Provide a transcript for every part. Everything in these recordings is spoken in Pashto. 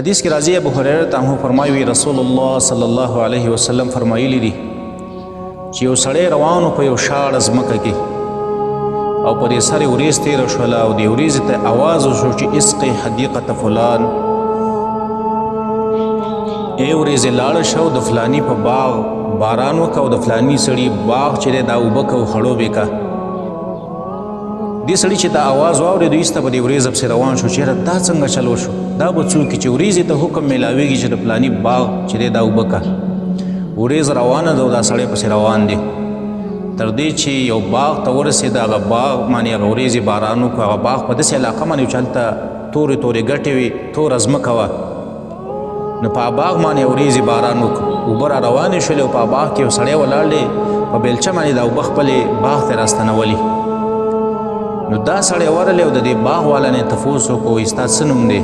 حدیث کې راځي ابو هريره عنه فرمایي رسول الله صلی الله علیه وسلم فرمایلی دي چې یو سړی روانو په یو شاړه ځمکه کې او په دې سر وریځ تېره شوله او دې وریځې ته اواز وشو چې اسقي حدیقة فلان، ای وریځې لاړه شه او د فلاني په باغ باران وکړه او د فلاني سړي باغ چې دی دا اوبه که او خړوبې که. دې سړي چې دا اواز واورېد ایسته په دې وریځه پسې روان شو چېرې دا څنګه چل وشو، دا به څوک چې وریځې ته حکم میلاویږي چې د فلاني باغ چې دی دا اوبه که. وریځ روانه ده او دا سړی پسې روان دی تر دې چې یو باغ ته ورسېد. هغه باغ باندې هغه وریځې باران وکړو. هغه باغ په داسې علاقه باندې چې هلته تورې تورې ګټې وې، توره ځمکه وه، نو په باغ باندې وریځې باران وکړو، اوبه را روانې شولې او په باغ کې یو سړی ولاړ دی په بیلچه باندې دا اوبه خپلې باغ ته راستنولي. نو دا سړی ورغلی او د دې باغ والا نه یې تپوس وکړو ستا څه نوم دی؟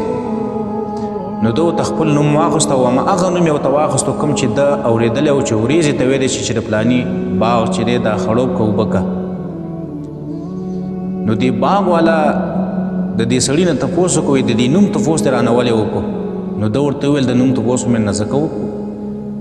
نو ده ورته خپل نوم واخیسته او هغه نوم یې ورته واخیستو کوم چې ده اورېدلی او چې وریځې ته ویلی چې د فلاني باغ چې دی دا خړوب که اوبه که. نو دې باغ والا د دې سړي نه تپوس وکړو د دې نوم تپوس دې رانه ولې وکړو؟ نو ده ورته وویل د نوم تپوس مې نه ځکه وکړو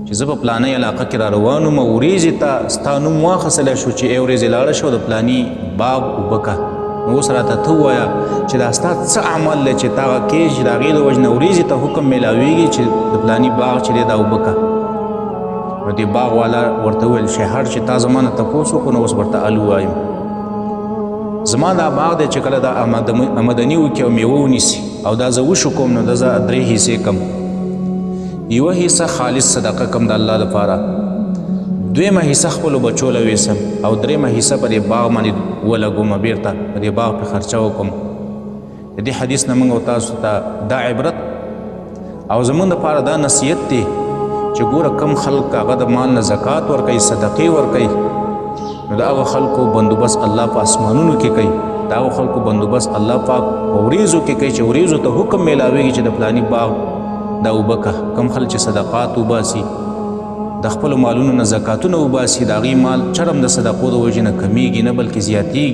چې زه په فلانۍ علاقه کې را روان وم او وریځې ته ستا نوم واخیستلی شو چې ای وریځې لاړه شه او د فلاني باغ اوبه که. نو اوس راته ته ووایه چې دا ستا څه عمل دی چې تا هغه کې چې د هغې د وجې نه وریځې ته حکم میلاویږي چې د فلاني باغ چې دی دا اوبه که. نو دې باغ والا ورته وویل شهر چې تا زما نه تپوس وکړو نو اوس ورته ال ووایم. زما دا باغ دی چې کله دا آمدني وکړي او میوه ونیسي او دا زه وشو کوم نو دا زه 3 حصې کم، یوه حصه خالص صدقه کم د الله لپاره، دویمه حصه خپلو بچو له ویسم او دریمه حصه په دې باغ باندې ولګوم، بیرته په دې باغ پې خرچه وکړم. د دې حدیث نه موږ او تاسو ته دا عبرت او زموږ دپاره دا نصیحت دی چې ګوره کم خلک هغه د مال نه زکات ورکوي، صدقې ورکوي، نو د هغه خلکو بندوبست الله په اسمانونو کې کوي، د هغو خلکو بندوبست الله پاک په وریځو کې کوي چې وریځو ته حکم میلاویږي چې د فلاني باغ دا اوبه که. کم خلک چې صدقات وباسي، د خپلو مالونو نه زکاتونه وباسي، د هغې مال چرم د صدقو د وجې نه کمیږي نه بلکې زیاتیږي.